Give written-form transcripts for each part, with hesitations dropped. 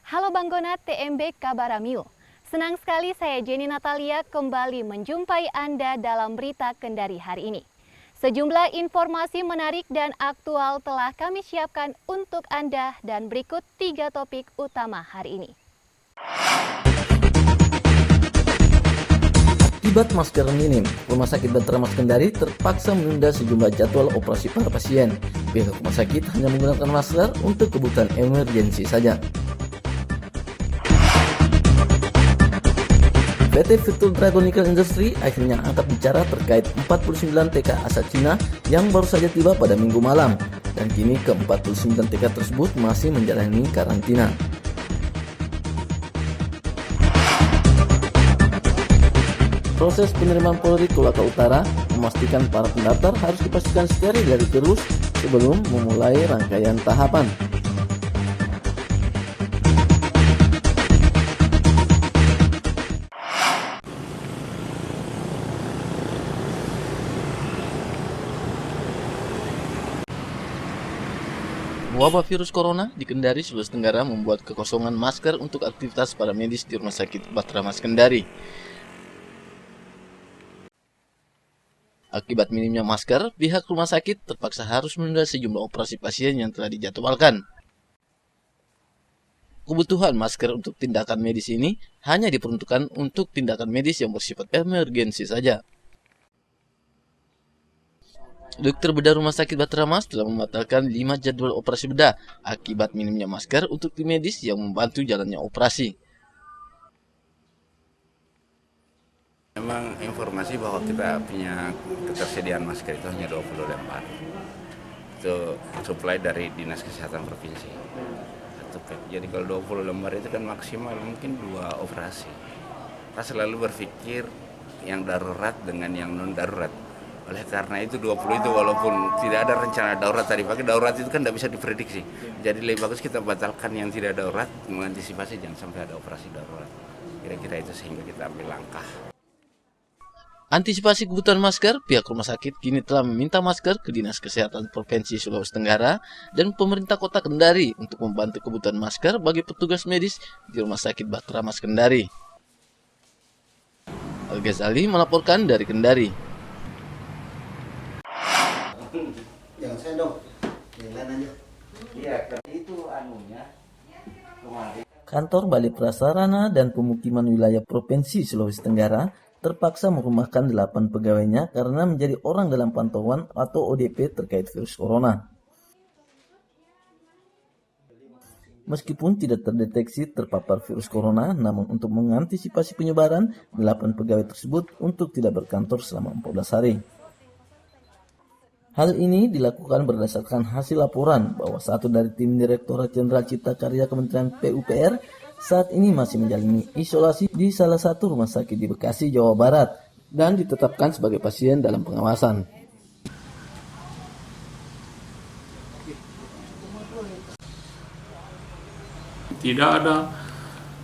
Halo Banggonat TMB Kabaramiu. Senang sekali saya Jenny Natalia kembali menjumpai Anda dalam berita Kendari hari ini. Sejumlah informasi menarik dan aktual telah kami siapkan untuk Anda dan berikut 3 topik utama hari ini. Akibat masker minim, Rumah Sakit Bahtera Mas Kendari terpaksa menunda sejumlah jadwal operasi para pasien. Pihak rumah sakit hanya menggunakan masker untuk kebutuhan emergensi saja. PT Virtual Dragon Nickel Industry akhirnya angkat bicara terkait 49 TK asal Cina yang baru saja tiba pada Minggu malam, dan kini ke-49 TK tersebut masih menjalani karantina. Proses penerimaan Polri Kolaka Utara memastikan para pendaftar harus dipastikan steril dari virus sebelum memulai rangkaian tahapan. Wabah virus corona di Kendari, Sulawesi Tenggara membuat kekosongan masker untuk aktivitas para medis di Rumah Sakit Bahtera Mas Kendari. Akibat minimnya masker, pihak rumah sakit terpaksa harus menunda sejumlah operasi pasien yang telah dijadwalkan. Kebutuhan masker untuk tindakan medis ini hanya diperuntukkan untuk tindakan medis yang bersifat emergensi saja. Dokter bedah Rumah Sakit Bahtera Mas telah membatalkan 5 jadwal operasi bedah akibat minimnya masker untuk tim medis yang membantu jalannya operasi. Memang informasi bahwa kita punya ketersediaan masker itu hanya 20 lembar. Itu supply dari Dinas Kesehatan Provinsi. Jadi kalau 20 lembar itu kan maksimal mungkin 2 operasi. Kita selalu berpikir yang darurat dengan yang non darurat. Oleh karena itu 20 itu walaupun tidak ada rencana darurat tadi pagi, darurat itu kan tidak bisa diprediksi. Jadi lebih bagus kita batalkan yang tidak darurat, mengantisipasi jangan sampai ada operasi darurat. Kira-kira itu sehingga kita ambil langkah. Antisipasi kebutuhan masker, pihak rumah sakit kini telah meminta masker ke Dinas Kesehatan Provinsi Sulawesi Tenggara dan pemerintah Kota Kendari untuk membantu kebutuhan masker bagi petugas medis di Rumah Sakit Bahtera Mas Kendari. Al-Ghazali melaporkan dari Kendari. Jangan saya dong, yang lain aja. Iya, itu anunya kemarin. Kantor Balai Prasarana dan Pemukiman Wilayah Provinsi Sulawesi Tenggara terpaksa merumahkan 8 pegawainya karena menjadi orang dalam pantauan atau ODP terkait virus corona. Meskipun tidak terdeteksi terpapar virus corona, namun untuk mengantisipasi penyebaran, 8 pegawai tersebut untuk tidak berkantor selama 14 hari. Hal ini dilakukan berdasarkan hasil laporan bahwa satu dari tim Direktorat Jenderal Cipta Karya Kementerian PUPR saat ini masih menjalani isolasi di salah satu rumah sakit di Bekasi, Jawa Barat, dan ditetapkan sebagai pasien dalam pengawasan. Tidak ada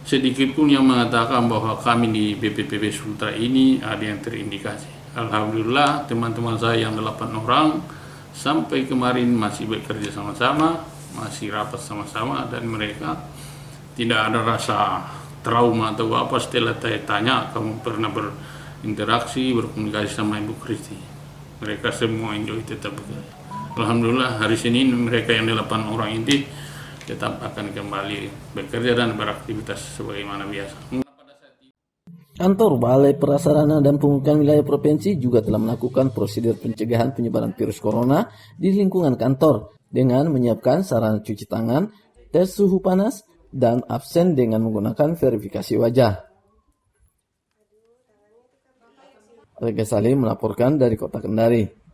sedikit pun yang mengatakan bahwa kami di BPPB Sultra ini ada yang terindikasi. Alhamdulillah teman-teman saya yang 8 orang sampai kemarin masih bekerja sama-sama, masih rapat sama-sama, dan mereka tidak ada rasa trauma atau apa setelah saya tanya kamu pernah berinteraksi, berkomunikasi sama Ibu Kristi. Mereka semua enjoy tetap bekerja. Alhamdulillah hari Senin mereka yang 8 orang ini tetap akan kembali bekerja dan beraktivitas sebagaimana biasa. Kantor Balai Prasarana dan Pemukiman Wilayah Provinsi juga telah melakukan prosedur pencegahan penyebaran virus corona di lingkungan kantor dengan menyiapkan sarana cuci tangan, tes suhu panas, dan absen dengan menggunakan verifikasi wajah. Al-Ghazali melaporkan dari Kota Kendari.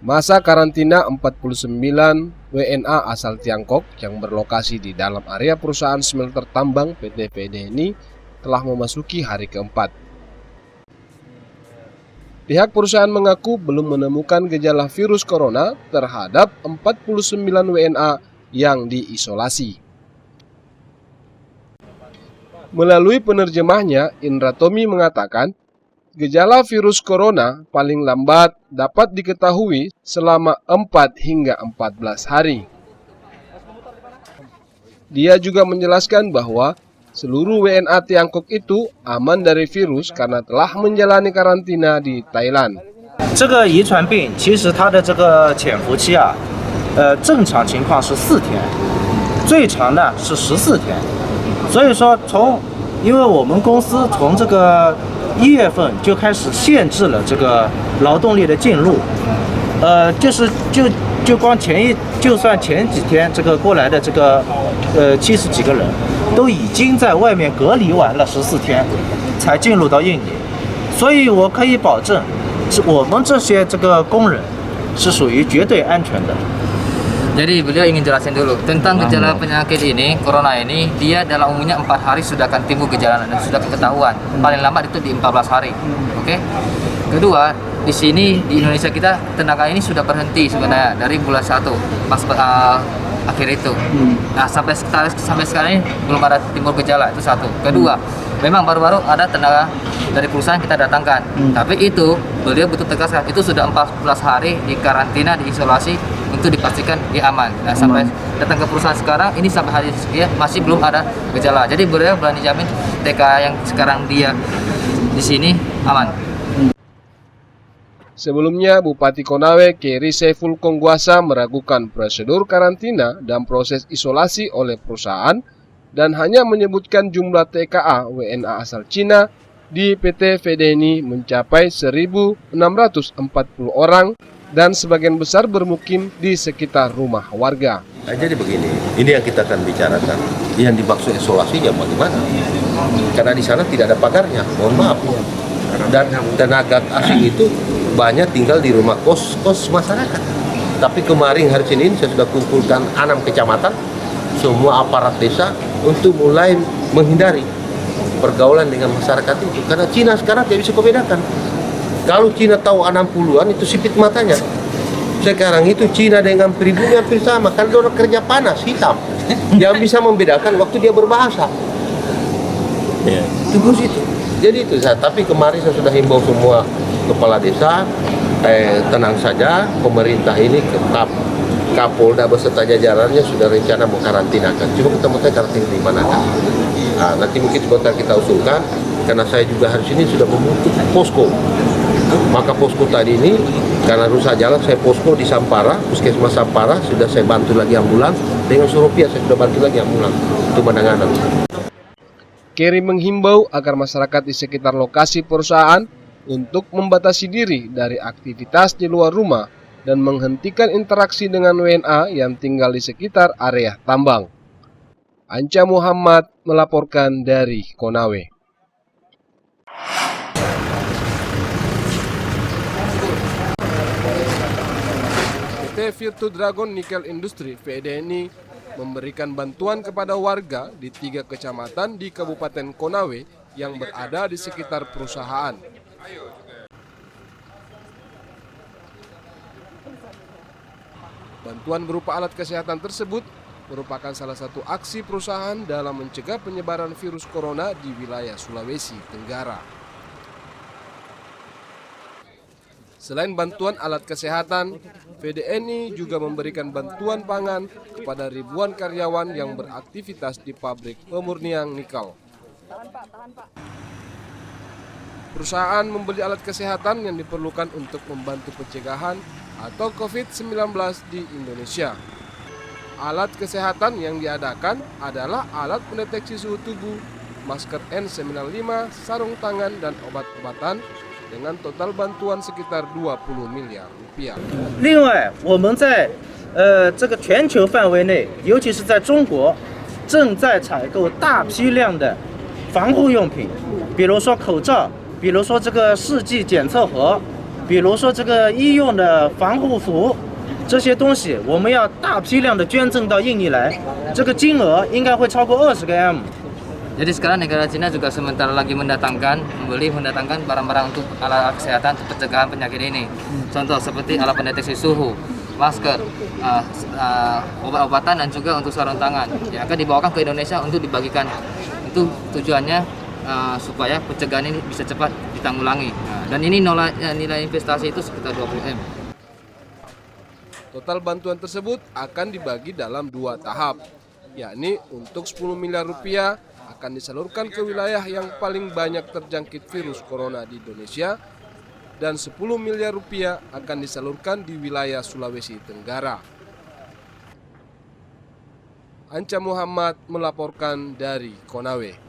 Masa karantina 49 WNA asal Tiongkok yang berlokasi di dalam area perusahaan smelter tambang PT PDNI telah memasuki hari keempat. Pihak perusahaan mengaku belum menemukan gejala virus corona terhadap 49 WNA yang diisolasi. Melalui penerjemahnya, Indra Tommy mengatakan, gejala virus corona paling lambat dapat diketahui selama 4 hingga 14 hari. Dia juga menjelaskan bahwa seluruh WNA Tiongkok itu aman dari virus karena telah menjalani karantina di Thailand. 这个遗传病其实它的这个潜伏期啊，正常情况是4天，最长的是14天。所以说因为我们公司从这个1月份就开始限制了这个劳动力的进入，就光就算前几天这个过来的这个70几个人，都已经在外面隔离完了14天，才进入到印尼，所以我可以保证，我们这些这个工人是属于绝对安全的。 Jadi beliau ingin jelasin dulu tentang gejala penyakit ini, corona ini, dia dalam umumnya 4 hari sudah akan timbul gejala dan sudah ketahuan. Paling lambat itu di 14 hari. Oke. Kedua, di sini di Indonesia kita tenaga ini sudah berhenti sebenarnya dari bulan 1 pas akhir itu. Nah, sampai sekarang ini belum ada timbul gejala, itu satu. Kedua, memang baru-baru ada tenaga dari perusahaan kita datangkan. Tapi itu beliau betul tegaskan itu sudah 14 hari di karantina, diisolasi untuk dipastikan dia aman. Nah, sampai datang ke perusahaan sekarang ini sampai hari ini masih belum ada gejala. Jadi beliau berani jamin TK yang sekarang dia di sini aman. Sebelumnya, Bupati Konawe Keri Saiful Kongguasa meragukan prosedur karantina dan proses isolasi oleh perusahaan dan hanya menyebutkan jumlah TKA WNA asal Cina di PT FEDENI mencapai 1.640 orang dan sebagian besar bermukim di sekitar rumah warga. Nah, jadi begini, ini yang kita akan bicarakan. Yang dimaksud isolasi ya bagaimana? Karena di sana tidak ada pagarnya, mohon maaf. Dan tenaga asing itu banyak tinggal di rumah kos masyarakat. Tapi kemarin hari Senin saya sudah kumpulkan 6 kecamatan, semua aparat desa untuk mulai menghindari pergaulan dengan masyarakat itu. Karena Cina sekarang tidak bisa kau bedakan. Kalau Cina tahu 60-an itu sipit matanya. Sekarang itu Cina dengan pribumi hampir sama. Kalau orang kerja panas, hitam. Yang bisa membedakan waktu dia berbahasa. Tunggu situ. Jadi itu saya. Tapi kemarin saya sudah himbau semua kepala desa, tenang saja. Pemerintah ini Kapolda beserta jajarannya sudah rencana mengkarantinakan. Cuma kita mau karantina di mana kan? Nah, nanti mungkin sebentar kita usulkan. Karena saya juga hari ini sudah membentuk posko. Maka posko tadi ini karena rusak jalan saya posko di Sampara, puskesmas Sampara sudah saya bantu lagi ambulans dengan Suropia saya sudah bantu lagi ambulans untuk penanganan. Keri menghimbau agar masyarakat di sekitar lokasi perusahaan untuk membatasi diri dari aktivitas di luar rumah dan menghentikan interaksi dengan WNA yang tinggal di sekitar area tambang. Anca Muhammad melaporkan dari Konawe. PT Virtu Dragon Nickel Industri (FEDENI) memberikan bantuan kepada warga di 3 kecamatan di Kabupaten Konawe yang berada di sekitar perusahaan. Bantuan berupa alat kesehatan tersebut merupakan salah satu aksi perusahaan dalam mencegah penyebaran virus corona di wilayah Sulawesi Tenggara. Selain bantuan alat kesehatan, FEDENI juga memberikan bantuan pangan kepada ribuan karyawan yang beraktivitas di pabrik pemurnian nikel. Perusahaan membeli alat kesehatan yang diperlukan untuk membantu pencegahan atau COVID-19 di Indonesia. Alat kesehatan yang diadakan adalah alat pendeteksi suhu tubuh, masker N95, sarung tangan, dan obat-obatan dengan total bantuan sekitar 20 miliar rupiah. 另外，我们在这个全球范围内，尤其是在中国，正在采购大批量的防护用品，比如说口罩，比如说这个试剂检测盒，比如说这个医用的防护服，这些东西我们要大批量的捐赠到印尼来，这个金额应该会超过20个 M。 Jadi sekarang negara Cina juga sementara lagi mendatangkan barang-barang untuk alat kesehatan untuk pencegahan penyakit ini. Contoh seperti alat pendeteksi suhu, masker, obat-obatan dan juga untuk sarung tangan yang akan dibawakan ke Indonesia untuk dibagikan. Itu tujuannya supaya pencegahan ini bisa cepat ditanggulangi. Dan ini nilai investasi itu sekitar 20 M. Total bantuan tersebut akan dibagi dalam 2 tahap. yakni untuk 10 miliar rupiah akan disalurkan ke wilayah yang paling banyak terjangkit virus corona di Indonesia dan 10 miliar rupiah akan disalurkan di wilayah Sulawesi Tenggara. Anca Muhammad melaporkan dari Konawe.